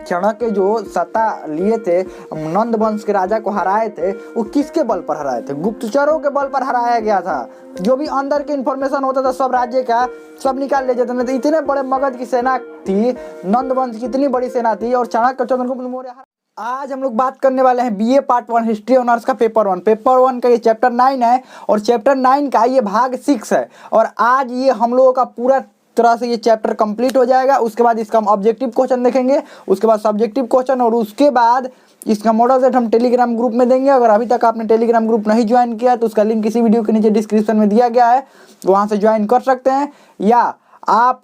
चाणक्य जो सत्ता लिए थे, नंद वंश के राजा को हराए थे, वो किसके बल पर हराए थे? गुप्तचरों के बल पर हराया गया था। जो भी अंदर की इंफॉर्मेशन होता था सब राज्य का सब निकाल ले जाते थे। इतने बड़े मगध की सेना थी, नंद वंश की इतनी बड़ी सेना थी, और चाणक्य चंद्रगुप्त मौर्य। आज हम लोग बात करने वाले हैं बीए पार्ट 1 हिस्ट्री ऑनर्स का पेपर 1। पेपर 1 का ये चैप्टर 9 है, और चैप्टर 9 का ये भाग 6 है। और आज ये हम लोगों का पूरा तरह से ये चैप्टर कंप्लीट हो जाएगा। उसके बाद इसका हम ऑब्जेक्टिव क्वेश्चन देखेंगे, उसके बाद सब्जेक्टिव क्वेश्चन, और उसके बाद इसका मॉडल सेट हम टेलीग्राम ग्रुप में देंगे। अगर अभी तक आपने टेलीग्राम ग्रुप नहीं ज्वाइन किया तो उसका लिंक इसी वीडियो के नीचे डिस्क्रिप्शन में दिया गया है, वहाँ से ज्वाइन कर सकते हैं, या आप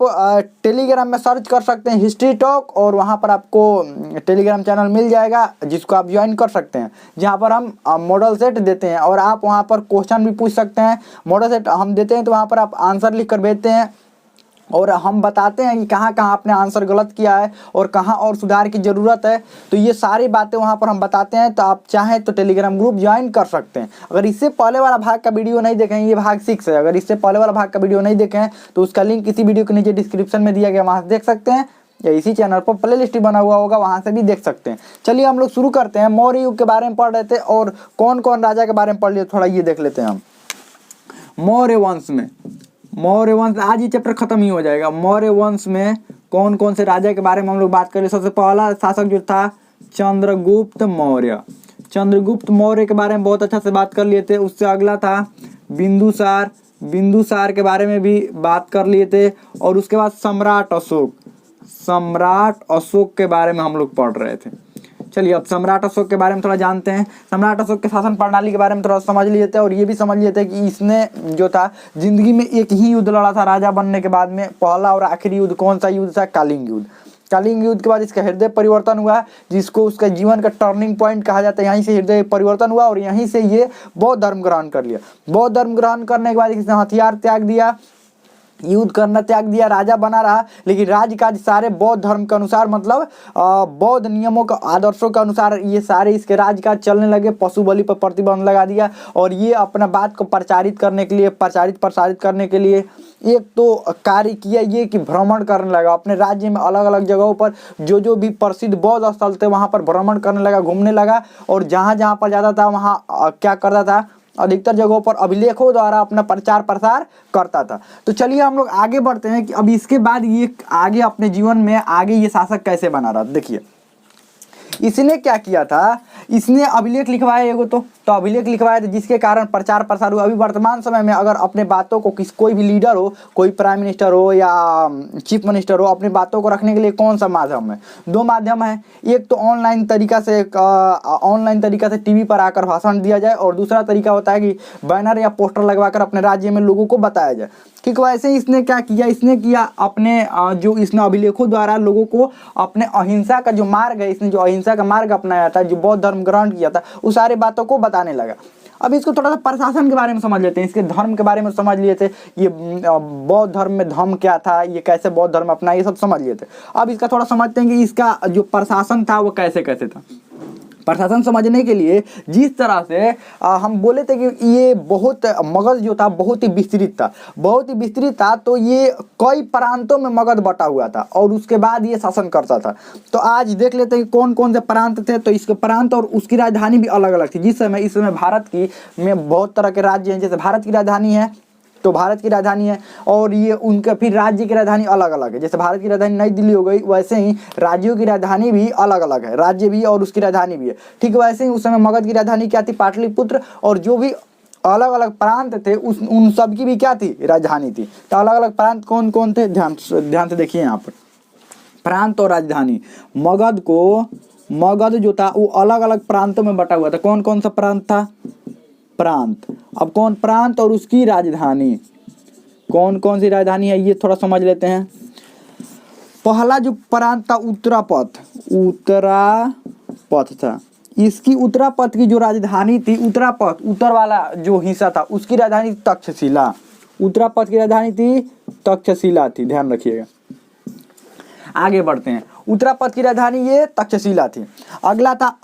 टेलीग्राम में सर्च कर सकते हैं हिस्ट्री टॉक, और वहाँ पर आपको टेलीग्राम चैनल मिल जाएगा जिसको आप ज्वाइन कर सकते हैं, जहाँ पर हम मॉडल सेट देते हैं और आप वहाँ पर क्वेश्चन भी पूछ सकते हैं। मॉडल सेट हम देते हैं तो वहाँ पर आप आंसर लिख कर भेजते हैं, और हम बताते हैं कि कहाँ कहाँ आपने आंसर गलत किया है और कहाँ और सुधार की ज़रूरत है। तो ये सारी बातें वहाँ पर हम बताते हैं, तो आप चाहें तो टेलीग्राम ग्रुप ज्वाइन कर सकते हैं। अगर इससे पहले वाला भाग का वीडियो नहीं देखें, ये भाग 6 है, अगर इससे पहले वाला भाग का वीडियो नहीं देखें तो उसका लिंक इसी वीडियो के नीचे डिस्क्रिप्शन में दिया गया, वहाँ से देख सकते हैं, या इसी चैनल पर प्ले लिस्ट बना हुआ होगा, वहाँ से भी देख सकते हैं। चलिए हम लोग शुरू करते हैं। मौर्य युग के बारे में पढ़ रहे थे, और कौन कौन राजा के बारे में पढ़ लिए थोड़ा ये देख लेते हैं हम। मौर्य वंश में, मौर्य वंश आज ये चैप्टर खत्म ही हो जाएगा। मौर्य वंश में कौन कौन से राजा के बारे में हम लोग बात करें। सबसे पहला शासक जो था चंद्रगुप्त मौर्य। चंद्रगुप्त मौर्य के बारे में बहुत अच्छा से बात कर लिए थे। उससे अगला था बिंदुसार। बिंदुसार के बारे में भी बात कर लिए थे। और उसके बाद सम्राट अशोक। सम्राट अशोक के बारे में हम लोग पढ़ रहे थे। चलिए अब सम्राट अशोक के बारे में थोड़ा जानते हैं। सम्राट अशोक के शासन प्रणाली के बारे में थोड़ा समझ लिए थे, और ये भी समझ लिए थे कि इसने जो था जिंदगी में एक ही युद्ध लड़ा था राजा बनने के बाद में। पहला और आखिरी युद्ध कौन सा युद्ध था? कलिंग युद्ध। कलिंग युद्ध के बाद इसका हृदय परिवर्तन हुआ, जिसको उसका जीवन का टर्निंग पॉइंट कहा जाता है। यहीं से हृदय परिवर्तन हुआ, और यहीं से ये बौद्ध धर्म ग्रहण कर लिया। बौद्ध धर्म ग्रहण करने के बाद इसने हथियार त्याग दिया, युद्ध करना त्याग दिया, राजा बना रहा, लेकिन राजकाज सारे बौद्ध धर्म के अनुसार, मतलब बौद्ध नियमों का आदर्शों के अनुसार ये सारे इसके राजकाज चलने लगे। पशु बलि पर प्रतिबंध लगा दिया, और ये अपना बात को प्रसारित करने के लिए प्रसारित करने के लिए एक तो कार्य किया ये कि भ्रमण करने लगा अपने राज्य में। अलग अलग जगहों पर जो भी प्रसिद्ध बौद्ध स्थल थे वहाँ पर भ्रमण करने लगा, घूमने लगा, और जहाँ जहाँ पर जाता था वहाँ क्या करता था, अधिकतर जगहों पर अभिलेखों द्वारा अपना प्रचार प्रसार करता था। तो चलिए हम लोग आगे बढ़ते हैं कि अब इसके बाद ये आगे अपने जीवन में आगे ये शासक कैसे बना रहा। देखिए इसने क्या किया था, इसने अभिलेख लिखवाया एगो, तो अभिलेख लिखवाया था जिसके कारण प्रचार प्रसार हुआ। अभी वर्तमान समय में अगर अपने बातों को कोई भी लीडर हो, कोई प्राइम मिनिस्टर हो या चीफ मिनिस्टर हो, अपनी बातों को रखने के लिए कौन सा माध्यम है? 2 माध्यम है। एक तो ऑनलाइन तरीका से टीवी पर आकर भाषण दिया जाए, और दूसरा तरीका होता है कि बैनर या पोस्टर लगवाकर अपने राज्य में लोगों को बताया जाए। ठीक वैसे ही इसने क्या किया, इसने किया अपने जो इसने अभिलेखों द्वारा लोगों को अपने अहिंसा का जो मार्ग है, इसने जो अहिंसा का मार्ग अपनाया था, जो बौद्ध धर्म ग्रहण किया था, उस सारी बातों को बताने लगा। अब इसको थोड़ा सा प्रशासन के बारे में समझ लेते हैं, इसके धर्म के बारे में समझ लिए थे। ये बौद्ध धर्म में धर्म क्या था, ये कैसे बौद्ध धर्म अपना, ये सब समझ लिए थे। अब इसका थोड़ा समझते हैं कि इसका जो प्रशासन था वो कैसे कैसे था। प्रशासन समझने के लिए जिस तरह से हम बोले थे कि ये बहुत मगध जो था बहुत ही विस्तृत था, तो ये कई प्रांतों में मगध बटा हुआ था, और उसके बाद ये शासन करता था। तो आज देख लेते हैं कि कौन कौन से प्रांत थे। तो इसके प्रांत और उसकी राजधानी भी अलग अलग थी। इस समय भारत की में बहुत तरह के राज्य हैं। जैसे भारत की राजधानी है तो भारत की राजधानी है, और ये उनके फिर राज्य की राजधानी अलग अलग है। जैसे भारत की राजधानी नई दिल्ली हो गई, वैसे ही राज्यों की राजधानी भी अलग अलग है, राज्य भी और उसकी राजधानी भी है। ठीक वैसे ही उस समय मगध की राजधानी क्या थी? पाटलिपुत्र। और जो भी अलग अलग प्रांत थे उन सब की भी क्या थी? राजधानी थी। तो अलग अलग प्रांत कौन कौन थे? ध्यान से देखिए यहाँ पर प्रांत और राजधानी। मगध जो था वो अलग अलग प्रांतों में बटा हुआ था। कौन कौन सा प्रांत था? प्रांत। अब कौन प्रांत और उसकी राजधानी, कौन कौन सी राजधानी है ये थोड़ा समझ लेते हैं। पहला जो प्रांत था उत्तरापथ था। इसकी उत्तरापथ की जो राजधानी थी, उत्तरापथ उत्तर वाला जो हिस्सा था उसकी राजधानी तक्षशिला। उत्तरापथ की राजधानी थी तक्षशिला थी, ध्यान रखिएगा। आगे बढ़ते हैं। उत्तरापथ की राजधानी ये तक्षशिला थी। अगला था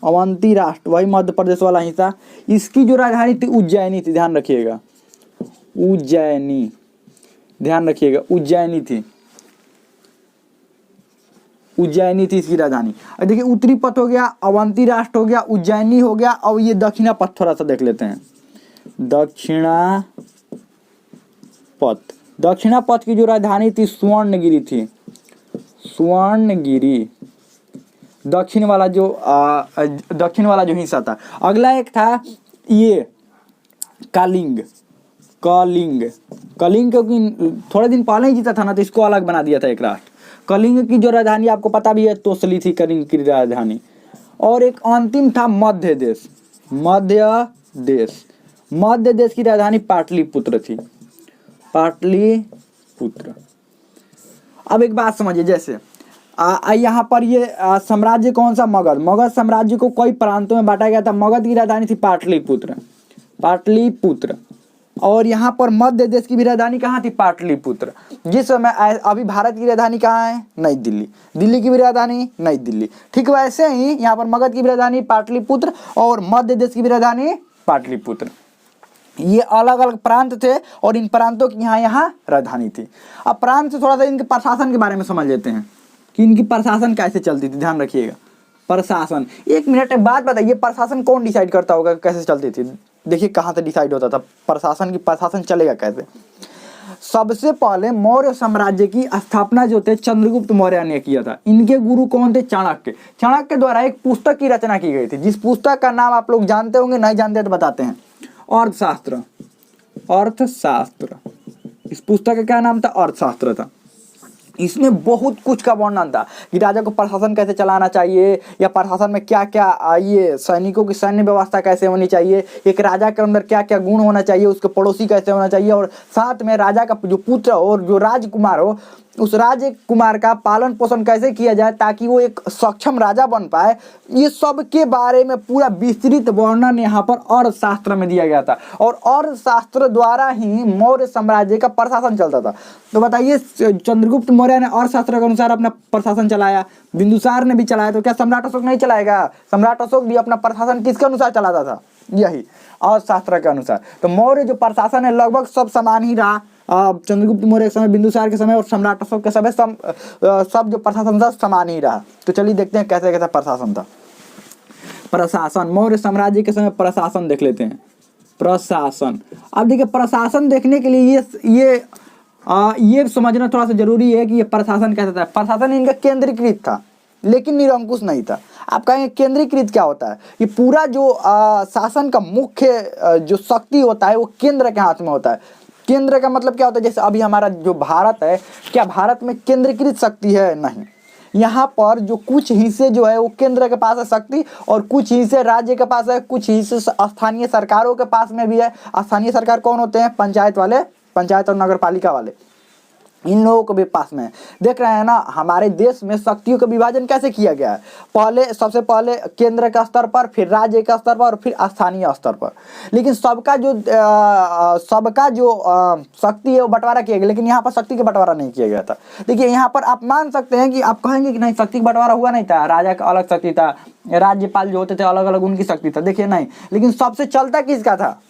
अवंती राष्ट्र, वही मध्य प्रदेश वाला हिस्सा। इसकी जो राजधानी थी उज्जैनी थी, ध्यान रखिएगा, उज्जैनी। ध्यान रखिएगा, उज्जैनी थी, उज्जैनी थी इसकी राजधानी। और देखिए उत्तरी पथ हो गया, अवंती राष्ट्र हो गया, उज्जैनी हो गया, और ये दक्षिणा पथ थोड़ा सा देख लेते हैं। दक्षिणा पथ, दक्षिणा पथ की जो राजधानी थी स्वर्णगिरी थी, स्वर्णगिरी, दक्षिण वाला जो हिस्सा था। अगला एक था ये कलिंग, कलिंग क्योंकि थोड़े दिन पहले ही जीता था ना, तो इसको अलग बना दिया था एक राष्ट्र। कलिंग की जो राजधानी आपको पता भी है तोसली थी कलिंग की राजधानी। और एक अंतिम था मध्य देश, मध्य देश की राजधानी पाटलिपुत्र थी, पाटलिपुत्र। अब एक बात समझिए, जैसे यहाँ पर ये साम्राज्य कौन सा, मगध साम्राज्य को कई प्रांतों में बांटा गया था। मगध की राजधानी थी पाटलिपुत्र, और यहाँ पर मध्य देश की भी राजधानी कहाँ थी, पाटलिपुत्र। जिस समय अभी भारत की राजधानी कहाँ है, नई दिल्ली, दिल्ली की भी राजधानी नई दिल्ली। ठीक वैसे ही यहाँ पर मगध की भी राजधानी पाटलिपुत्र और मध्य देश की भी राजधानी पाटलिपुत्र। ये अलग अलग प्रांत थे और इन प्रांतों की यहाँ राजधानी थी। अब प्रांत से थोड़ा सा इनके प्रशासन के बारे में समझ लेते हैं कि इनकी प्रशासन कैसे चलती थी। ध्यान रखिएगा, प्रशासन, एक मिनट बाद बताइए प्रशासन कौन डिसाइड करता होगा कैसे चलती थी। देखिए कहाँ से डिसाइड होता था प्रशासन की, प्रशासन चलेगा कैसे। सबसे पहले मौर्य साम्राज्य की स्थापना जो थे चंद्रगुप्त मौर्य ने किया था। इनके गुरु कौन थे, चाणक्य। चाणक्य द्वारा एक पुस्तक की रचना की गई थी, जिस पुस्तक का नाम आप लोग जानते होंगे, नहीं जानते तो बताते हैं, अर्थशास्त्र। इस पुस्तक का क्या नाम था, अर्थशास्त्र था। इसमें बहुत कुछ का वर्णन था कि राजा को प्रशासन कैसे चलाना चाहिए, या प्रशासन में क्या क्या ये सैनिकों की सैन्य व्यवस्था कैसे होनी चाहिए, एक राजा के अंदर क्या क्या गुण होना चाहिए, उसके पड़ोसी कैसे होना चाहिए, और साथ में राजा का जो पुत्र और जो राजकुमार हो उस राजकुमार का पालन पोषण कैसे किया जाए ताकि वो एक सक्षम राजा बन पाए। ये सब के बारे में पूरा विस्तृत वर्णन यहाँ पर अर्थशास्त्र में दिया गया था, और अर्थशास्त्र द्वारा ही मौर्य साम्राज्य का प्रशासन चलता था। तो बताइए चंद्रगुप्त मौर्य ने अर्थशास्त्र के अनुसार अपना प्रशासन चलाया, बिंदुसार ने भी चलाया, तो क्या सम्राट अशोक नहीं चलाएगा। सम्राट अशोक भी अपना प्रशासन किसके अनुसार चलाता था, यही अर्थशास्त्र के अनुसार। तो मौर्य जो प्रशासन है लगभग सब समान ही रहा। चंद्रगुप्त मौर्य के समय, बिंदुसार के समय और सम्राट अशोक के समय सब जो प्रशासन था समान ही रहा। तो चलिए देखते हैं कैसे कैसा प्रशासन था। प्रशासन, मौर्य साम्राज्य के समय प्रशासन देख लेते हैं। प्रशासन, अब देखिए प्रशासन देखने के लिए ये समझना थोड़ा सा जरूरी है कि ये प्रशासन कैसा था। प्रशासन इनका केंद्रीकृत था लेकिन निरंकुश नहीं था। आप कहेंगे केंद्रीकृत क्या होता है, कि पूरा जो शासन का मुख्य जो शक्ति होता है वो केंद्र के हाथ में होता है। केंद्र का मतलब क्या होता है, जैसे अभी हमारा जो भारत है, क्या भारत में केंद्रीकृत शक्ति है, नहीं। यहाँ पर जो कुछ हिस्से जो है वो केंद्र के पास है शक्ति, और कुछ हिस्से राज्य के पास है, कुछ हिस्से स्थानीय सरकारों के पास में भी है। स्थानीय सरकार कौन होते हैं, पंचायत वाले, पंचायत और नगर पालिका वाले, इन लोगों को भी पास में है। देख रहे हैं ना हमारे देश में शक्तियों का विभाजन कैसे किया गया है, पहले सबसे पहले केंद्र का स्तर पर, फिर राज्य का स्तर पर, और फिर स्थानीय स्तर पर। लेकिन सबका जो शक्ति है वो बंटवारा किया गया, लेकिन यहाँ पर शक्ति का बंटवारा नहीं किया गया था। देखिए यहाँ पर आप मान सकते हैं कि आप कहेंगे कि नहीं शक्ति का बंटवारा हुआ नहीं था, राजा का अलग शक्ति था, राज्यपाल जो होते थे अलग अलग उनकी शक्ति था। देखिए नहीं, लेकिन सबसे चलता किसका था,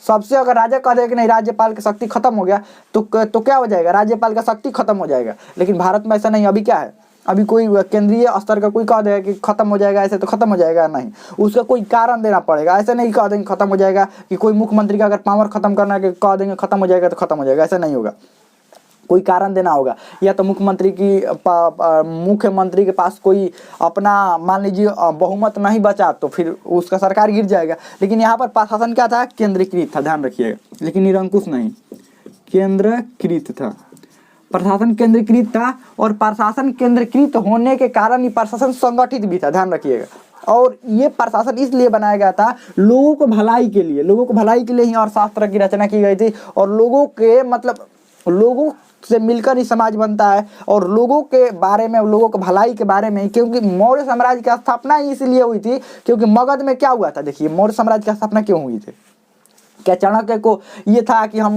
सबसे अगर राजा कह दे कि नहीं राज्यपाल की शक्ति खत्म हो गया तो क्या हो जाएगा, राज्यपाल का शक्ति खत्म हो जाएगा। लेकिन भारत में ऐसा नहीं। अभी क्या है, अभी कोई केंद्रीय स्तर का कोई कह देगा कि खत्म हो जाएगा, ऐसे तो खत्म हो जाएगा नहीं, उसका कोई कारण देना पड़ेगा। ऐसे नहीं कह देंगे खत्म हो जाएगा कि कोई मुख्यमंत्री का अगर पावर खत्म करना है कह देंगे खत्म हो जाएगा तो खत्म हो जाएगा, ऐसा नहीं होगा। कोई कारण देना होगा, या तो मुख्यमंत्री के पास कोई अपना मान लीजिए बहुमत नहीं बचा तो फिर उसका सरकार गिर जाएगा। लेकिन यहाँ पर प्रशासन क्या था, केंद्रीकृत था, ध्यान रखिएगा, लेकिन निरंकुश नहीं, केंद्रीकृत था। प्रशासन केंद्रीकृत था, और प्रशासन केंद्रीकृत होने के कारण ये प्रशासन संगठित भी था, ध्यान रखिएगा। और ये प्रशासन इसलिए बनाया गया था लोगों को भलाई के लिए, ही अर्थशास्त्र की रचना की गई थी। और लोगों से मिलकर ही समाज बनता है, और लोगों के बारे में, लोगों के भलाई के बारे में। क्योंकि मौर्य साम्राज्य की स्थापना ही इसलिए हुई थी क्योंकि मगध में क्या हुआ था। देखिए मौर्य साम्राज्य की स्थापना क्यों हुई थी, क्या चाणक्य को ये था कि हम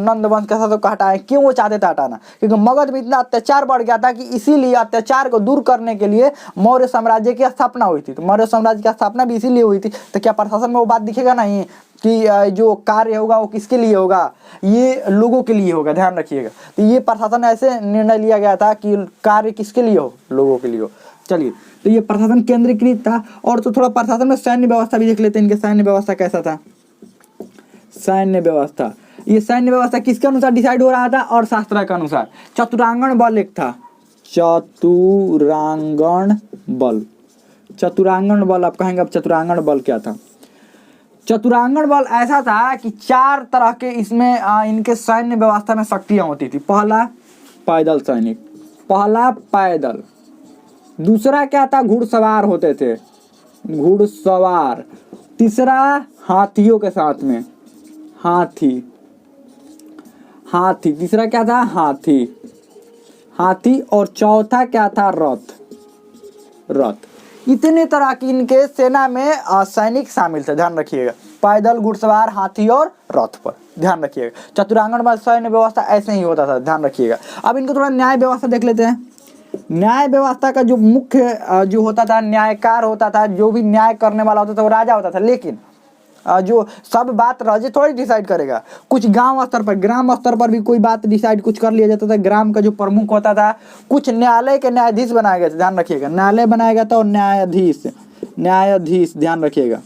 नंद वंश के शासक को हटाएं? क्यों वो चाहते थे हटाना? क्योंकि मगध में इतना अत्याचार बढ़ गया था कि इसीलिए अत्याचार को दूर करने के लिए मौर्य साम्राज्य की स्थापना हुई थी। तो मौर्य साम्राज्य की स्थापना भी इसीलिए हुई थी। तो क्या प्रशासन में वो बात दिखेगा नहीं कि जो कार्य होगा वो किसके लिए होगा? ये लोगों के लिए होगा, ध्यान रखिएगा। तो ये प्रशासन ऐसे निर्णय लिया गया था कि कार्य किसके लिए हो? लोगों के लिए हो। चलिए, तो ये प्रशासन केंद्रीकृत था। और तो थोड़ा प्रशासन में सैन्य व्यवस्था भी देख लेते हैं, इनके सैन्य व्यवस्था कैसा था। सैन्य व्यवस्था, ये सैन्य व्यवस्था किसके अनुसार डिसाइड हो रहा था? और शास्त्र के अनुसार। चतुरांगण बल एक था, चतुरांगण बल। चतुरांगण बल आप कहेंगे, अब चतुरांगण बल क्या था? चतुरांगण बल ऐसा था कि 4 तरह के इसमें इनके सैन्य व्यवस्था में शक्तियां होती थी। पहला पैदल सैनिक, पहला पैदल। दूसरा क्या था? घुड़सवार होते थे, घुड़सवार। तीसरा हाथियों के साथ में, हाथी, हाथी। तीसरा क्या था? हाथी, हाथी। और चौथा क्या था? रथ, रथ। इतने तरह की इनके सेना में सैनिक शामिल थे, ध्यान रखिएगा। पैदल, घुड़सवार, हाथी और रथ पर ध्यान रखिएगा। चतुरांगण बल सैन्य व्यवस्था ऐसे ही होता था, ध्यान रखिएगा। अब इनको थोड़ा न्याय व्यवस्था देख लेते हैं। न्याय व्यवस्था का जो मुख्य जो होता था, न्यायकार होता था। जो भी न्याय करने वाला होता था वो राजा होता था। लेकिन जो सब बात राजा थोड़ी डिसाइड करेगा। कुछ गांव स्तर पर, ग्राम स्तर पर भी कोई बात डिसाइड कुछ कर लिया जाता था। ग्राम का जो प्रमुख होता था, कुछ न्यायालय के न्यायाधीश बनाए गए थे, ध्यान रखिएगा। न्यायालय बनाया गया था और न्यायाधीश, न्यायाधीश ध्यान रखिएगा।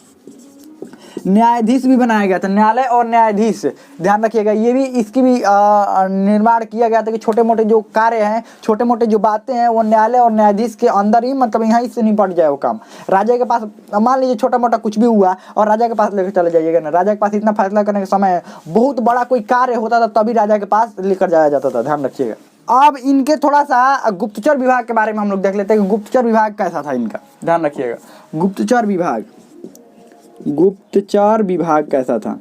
न्यायाधीश भी बनाया गया था, न्यायालय और न्यायाधीश ध्यान रखिएगा। ये भी इसकी भी निर्माण किया गया था कि छोटे मोटे जो कार्य हैं, छोटे मोटे जो बातें हैं, वो न्यायालय और न्यायाधीश के अंदर ही, मतलब यहाँ से निपट जाए वो काम। राजा के पास मान लीजिए छोटा मोटा कुछ भी हुआ और राजा के पास लेकर चले जाइएगा ना, राजा के पास इतना फैसला करने का समय है। बहुत बड़ा कोई कार्य होता था तभी राजा के पास लेकर जाया जाता था, ध्यान रखिएगा। अब इनके थोड़ा सा गुप्तचर विभाग के बारे में हम लोग देख लेते हैं कि गुप्तचर विभाग कैसा था इनका, ध्यान रखिएगा। गुप्तचर विभाग, गुप्तचर विभाग कैसा था?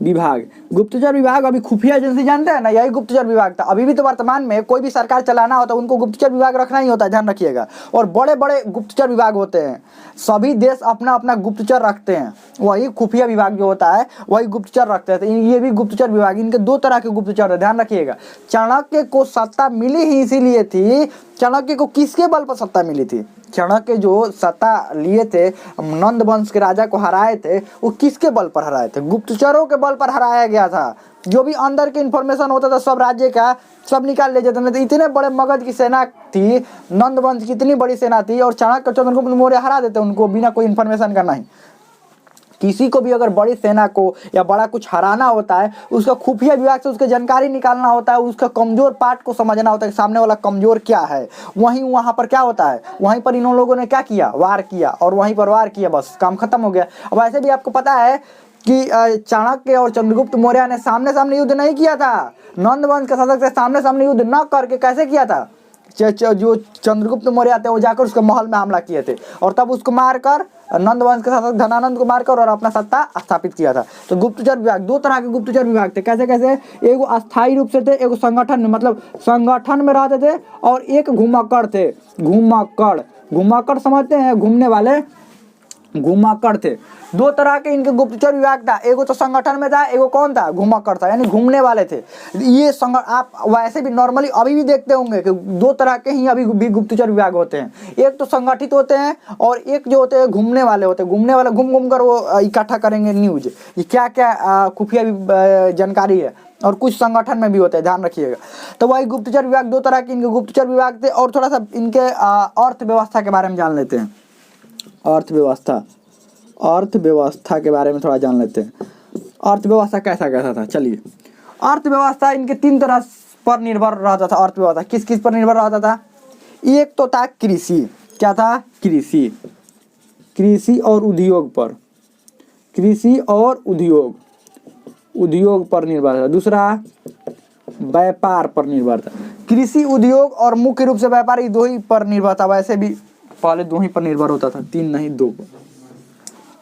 विभाग, गुप्तचर विभाग अभी खुफिया एजेंसी जानते हैं ना, यही गुप्तचर विभाग था। अभी भी तो वर्तमान में कोई भी सरकार चलाना होता है उनको गुप्तचर विभाग रखना ही होता है, ध्यान रखिएगा। और बड़े बड़े गुप्तचर विभाग होते हैं। सभी देश अपना अपना गुप्तचर रखते हैं, वही खुफिया विभाग जो होता है वही गुप्तचर रखते हैं। ये भी गुप्तचर विभाग, इनके 2 तरह के गुप्तचर है, ध्यान रखिएगा। चाणक्य को सत्ता मिली ही इसीलिए थी। चाणक्य को किसके बल पर सत्ता मिली थी? चाणक्य जो सत्ता लिए थे, नंद वंश के राजा को हराए थे, वो किसके बल पर हराए थे? गुप्तचरों के बल पर हराया गया था। जो भी अंदर के इंफॉर्मेशन होता था सब राज्य का, सब निकाल ले जाते थे। इतने बड़े मगध की सेना थी, नंद वंश की इतनी बड़ी सेना थी, और चाणक्य चंद्रगुप्त मौर्य हरा देते उनको बिना कोई इन्फॉर्मेशन का नहीं। किसी को भी अगर बड़ी सेना को या बड़ा कुछ हराना होता है, उसका खुफिया विभाग से उसके जानकारी निकालना होता है, उसका कमजोर पार्ट को समझना होता है, सामने वाला कमजोर क्या है। वहाँ पर क्या होता है, वहीं पर इन लोगों ने क्या किया? वार किया, और वहीं पर वार किया, बस काम खत्म हो गया। अब ऐसे भी आपको पता है कि चाणक्य और चंद्रगुप्त मौर्य ने सामने सामने युद्ध नहीं किया था। नंद वंश के शासक से सामने सामने युद्ध न करके कैसे किया था? जो चंद्रगुप्त मौर्य थे वो जाकर उसके महल में हमला किए थे, और तब उसको मारकर, नंद वंश के शासक धनानंद को मारकर और अपना सत्ता स्थापित किया था। तो गुप्तचर विभाग, 2 तरह के गुप्तचर विभाग थे। कैसे कैसे? एगो अस्थायी रूप से थे, एगो संगठन में, मतलब संगठन में रहते थे, और एक घुमक्कड़ थे। घुमक्कड़, घुमक्कड़ समझते हैं? घूमने वाले, घुमक्कड़ थे। 2 तरह के इनके गुप्तचर विभाग था। एगो तो संगठन में था, एगो कौन था? घुमक्कड़ था, यानी घूमने वाले थे। ये आप वैसे भी नॉर्मली अभी भी देखते होंगे कि 2 तरह के ही अभी भी गुप्तचर विभाग होते हैं। एक तो संगठित होते हैं, और एक जो होते हैं घूमने वाले होते हैं। घूमने वाले घूम घूम कर वो इकट्ठा करेंगे न्यूज, ये क्या क्या खुफिया जानकारी है, और कुछ संगठन में भी होते हैं, ध्यान रखिएगा। तो वही गुप्तचर विभाग, 2 तरह के इनके गुप्तचर विभाग थे। और थोड़ा सा इनके अर्थव्यवस्था के बारे में जान लेते हैं। अर्थव्यवस्था, अर्थव्यवस्था के बारे में थोड़ा जान लेते हैं। अर्थव्यवस्था कैसा कैसा था? चलिए, अर्थव्यवस्था इनके 3 तरह पर निर्भर रहता था। अर्थव्यवस्था किस किस पर निर्भर रहता था? एक तो था कृषि। क्या था? कृषि, कृषि और उद्योग पर, कृषि और उद्योग, उद्योग पर निर्भर था। दूसरा व्यापार पर निर्भर था। कृषि, उद्योग और मुख्य रूप से व्यापार, ये 2 ही पर निर्भर था। वैसे भी पहले 2 ही पर निर्भर होता था, 3 नहीं 2 पर।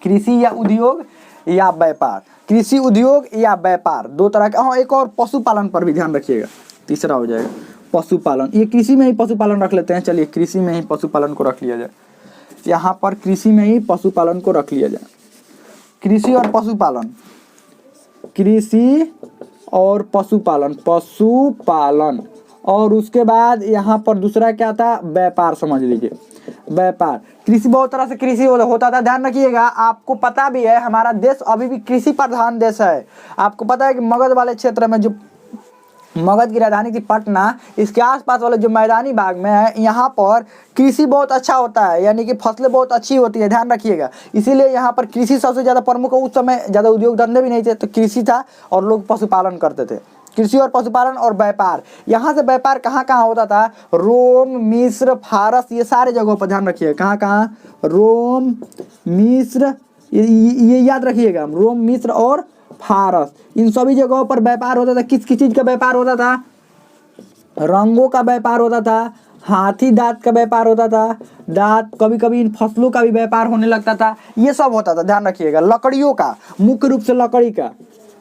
कृषि या उद्योग या व्यापार, कृषि उद्योग या व्यापार, 2 तरह के। हाँ, एक और पशुपालन पर भी ध्यान रखिएगा, तीसरा हो जाएगा पशुपालन। ये कृषि में ही पशुपालन रख लेते हैं। चलिए, कृषि में ही पशुपालन को रख लिया जाए। यहाँ पर कृषि में ही पशुपालन को रख लिया जाए। कृषि और पशुपालन, कृषि और पशुपालन, पशुपालन। और उसके बाद यहाँ पर दूसरा क्या था, व्यापार। समझ लीजिए व्यापार। कृषि बहुत तरह से कृषि होता था, ध्यान रखिएगा। आपको पता भी है हमारा देश अभी भी कृषि प्रधान देश है। आपको पता है कि मगध वाले क्षेत्र में, जो मगध की राजधानी थी पटना, इसके आसपास वाले जो मैदानी भाग में है, यहाँ पर कृषि बहुत अच्छा होता है, यानी कि फसलें बहुत अच्छी होती है, ध्यान रखिएगा। इसीलिए यहाँ पर कृषि सबसे ज़्यादा प्रमुख। उस समय ज़्यादा उद्योग धंधे भी नहीं थे, तो कृषि था और लोग पशुपालन करते थे। कृषि और पशुपालन और व्यापार। यहाँ से व्यापार कहाँ कहाँ होता था, रोम, मिस्र, फारस, ये सारे जगहों पर ध्यान रखिएगा। कहाँ कहाँ, रोम, मिस्र, ये याद रखिएगा, रोम, मिस्र और फारस, इन सभी जगहों पर व्यापार होता था। किस किस चीज का व्यापार होता था, रंगों का व्यापार होता था, हाथी दांत का व्यापार होता था, दांत, कभी कभी इन फसलों का भी व्यापार होने लगता था, ये सब होता था, ध्यान रखिएगा। लकड़ियों का, मुख्य रूप से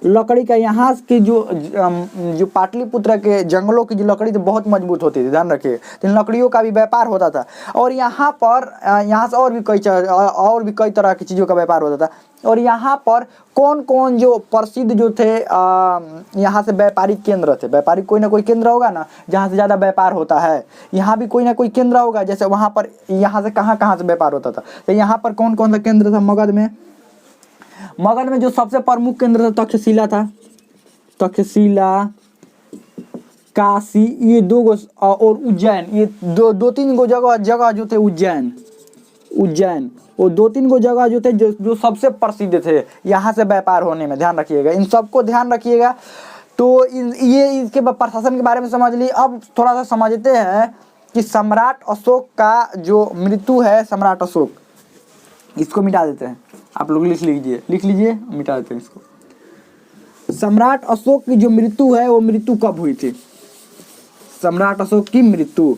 लकड़ी का यहाँ की जो पाटलिपुत्र के जंगलों की जो लकड़ी थी बहुत मजबूत होती थी, ध्यान रखिए। तो इन लकड़ियों का भी व्यापार होता था। और यहाँ पर यहाँ से और भी कई तरह की चीज़ों का व्यापार होता था। और यहाँ पर कौन कौन जो प्रसिद्ध जो थे, यहाँ से व्यापारिक केंद्र थे। व्यापारिक कोई ना कोई केंद्र होगा ना जहाँ से ज़्यादा व्यापार होता है, यहाँ भी कोई ना कोई केंद्र होगा। जैसे वहाँ पर, यहाँ से कहाँ कहाँ से व्यापार होता था, तो यहाँ पर कौन कौन सा केंद्र था मगध में। मगध में जो सबसे प्रमुख केंद्र था तक्षशिला था। तक्षशिला, काशी, ये दो गो, और उज्जैन, ये दो तीन गो जगह जो थे, उज्जैन, वो दो तीन गो जगह जो थे जो सबसे प्रसिद्ध थे यहाँ से व्यापार होने में, ध्यान रखिएगा। इन सबको ध्यान रखिएगा। तो ये इसके प्रशासन के बारे में समझ ली। अब थोड़ा सा समझते हैं कि सम्राट अशोक का जो मृत्यु है, सम्राट अशोक, इसको मिटा देते हैं। आप लोग लिख लीजिए, मिटा देते हैं इसको। सम्राट अशोक की जो मृत्यु है, वो मृत्यु कब हुई थी, सम्राट अशोक की मृत्यु।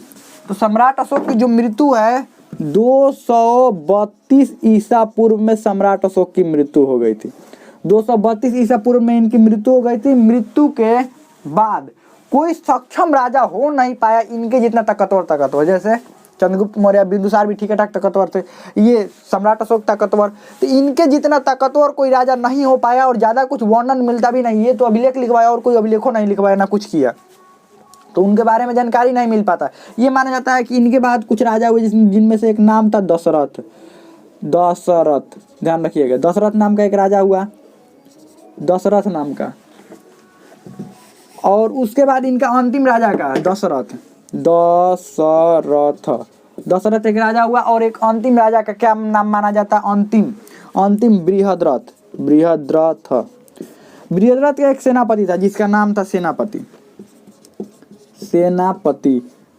तो सम्राट अशोक की जो मृत्यु है 232 ईसा पूर्व में सम्राट अशोक की मृत्यु हो गई थी। 232 ईसा पूर्व में इनकी मृत्यु हो गई थी। मृत्यु के बाद कोई सक्षम राजा हो नहीं पाया इनके जितना ताकतवर। जैसे चंद्रगुप्त मौर्य, बिंदुसार भी ठीक ठाक ताकतवर थे, ये सम्राट अशोक ताकतवर, तो इनके जितना ताकतवर कोई राजा नहीं हो पाया। और ज़्यादा कुछ वर्णन मिलता भी नहीं। ये तो अभिलेख लिखवाया और कोई अभिलेखों नहीं लिखवाया, ना कुछ किया, तो उनके बारे में जानकारी नहीं मिल पाता। ये माना जाता है कि इनके बाद कुछ राजा हुए जिनमें से एक नाम था दशरथ। ध्यान रखिएगा, दशरथ नाम का एक राजा हुआ, दशरथ नाम का। और उसके बाद इनका अंतिम राजा का दशरथ एक राजा हुआ। और एक अंतिम राजा का क्या नाम माना जाता है, अंतिम बृहद्रथ का एक सेनापति था जिसका नाम था सेनापति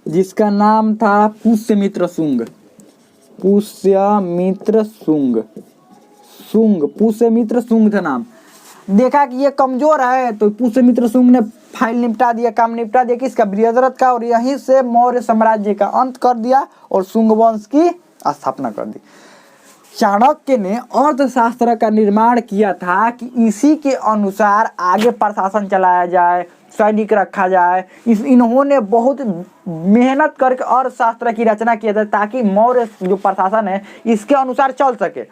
जिसका नाम था पुष्यमित्र शुंग था नाम। देखा कि ये कमजोर है तो पुष्यमित्र शुंग ने फाइल निपटा दिया, काम निपटा दिया किसका, बृहद्रथ का। और यहीं से मौर्य साम्राज्य का अंत कर दिया और शुंग वंश की स्थापना कर दी। चाणक्य ने अर्थशास्त्र का निर्माण किया था कि इसी के अनुसार आगे प्रशासन चलाया जाए, सैनिक रखा जाए। इन्होंने बहुत मेहनत करके अर्थशास्त्र की रचना किया था ताकि मौर्य जो प्रशासन है इसके अनुसार चल सके।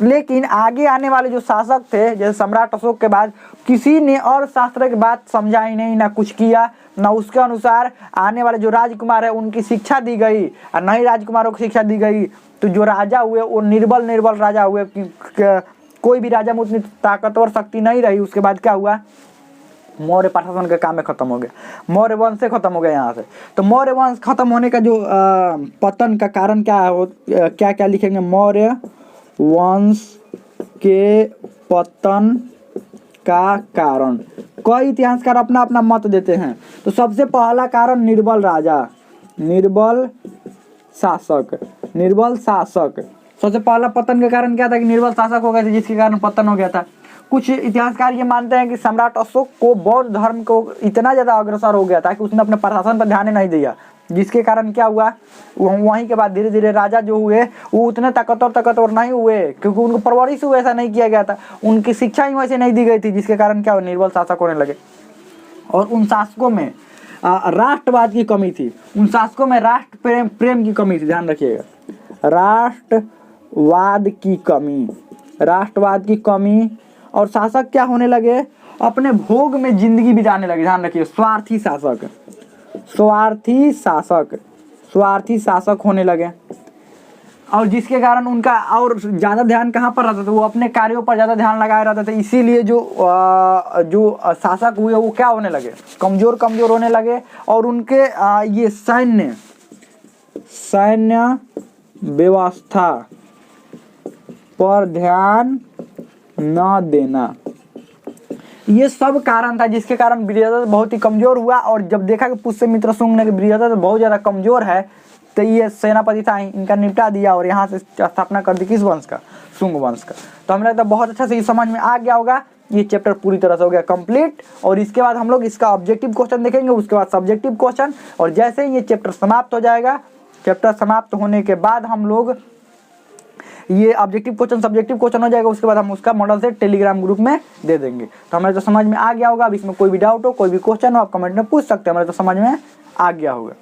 लेकिन आगे आने वाले जो शासक थे, जैसे सम्राट अशोक के बाद, किसी ने अर्थशास्त्र की बात समझा ही नहीं, ना कुछ किया, ना उसके अनुसार आने वाले जो राजकुमार है उनकी शिक्षा दी गई और न ही राजकुमारों को शिक्षा दी गई। तो जो राजा हुए वो निर्बल राजा हुए, कोई भी राजा में उतनी ताकतवर शक्ति नहीं रही। उसके बाद क्या हुआ, मौर्य प्रशासन का काम में खत्म हो गया, मौर्य वंश से खत्म हो गया यहाँ से। तो मौर्य वंश खत्म होने का जो पतन का कारण क्या लिखेंगे, मौर्य वंश के पतन का कारण। कई इतिहासकार अपना अपना मत देते हैं। तो सबसे पहला कारण निर्बल शासक। सबसे पहला पतन का कारण क्या था कि निर्बल शासक हो गए थे, जिसके कारण पतन हो गया था। कुछ इतिहासकार ये मानते हैं कि सम्राट अशोक को बौद्ध धर्म को इतना ज़्यादा अग्रसर हो गया था कि उसने अपने प्रशासन पर ध्यान नहीं दिया, जिसके कारण क्या हुआ, वहीं के बाद धीरे धीरे राजा जो हुए वो उतने ताकतवर नहीं हुए, क्योंकि उनको परवरिश वैसा नहीं किया गया था, उनकी शिक्षा ही वैसे नहीं दी गई थी, जिसके कारण क्या हुआ, निर्बल शासक होने लगे। और उन शासकों में राष्ट्रवाद की कमी थी, उन शासकों में राष्ट्र प्रेम की कमी थी, ध्यान रखिएगा, राष्ट्रवाद की कमी। और शासक क्या होने लगे, अपने भोग में जिंदगी बिताने लगे। ध्यान रखिए, स्वार्थी शासक, स्वार्थी शासक, स्वार्थी शासक होने लगे। और जिसके कारण उनका और ज़्यादा ध्यान कहाँ पर रहता था, वो अपने कार्यों पर ज़्यादा ध्यान लगाए रहते थे। इसीलिए जो शासक हुए वो क्या होने लगे, कमज़ोर कमज़ोर होने लगे। और उनके ये सैन्य व्यवस्था पर ध्यान न देना, ये सब कारण था जिसके कारण बृहदत्त बहुत ही कमज़ोर हुआ। और जब देखा कि पुष्यमित्र शुंग ने बृहदत्त बहुत ज़्यादा कमज़ोर है, तो ये सेनापति था इनका निपटा दिया और यहाँ से स्थापना कर दी किस वंश का, शुंग वंश का। तो हमें लगता है बहुत अच्छा से ये समझ में आ गया होगा। ये चैप्टर पूरी तरह से हो गया कंप्लीट। और इसके बाद हम लोग इसका ऑब्जेक्टिव क्वेश्चन देखेंगे, उसके बाद सब्जेक्टिव क्वेश्चन। और जैसे ही ये चैप्टर समाप्त हो जाएगा, चैप्टर समाप्त होने के बाद हम लोग ये ऑब्जेक्टिव क्वेश्चन सब्जेक्टिव क्वेश्चन हो जाएगा, उसके बाद हम उसका मॉडल सेट टेलीग्राम ग्रुप में दे देंगे। तो हमें तो समझ में आ गया होगा। अब इसमें कोई भी डाउट हो, कोई भी क्वेश्चन हो, आप कमेंट में पूछ सकते हैं। हमें तो समझ में आ गया होगा।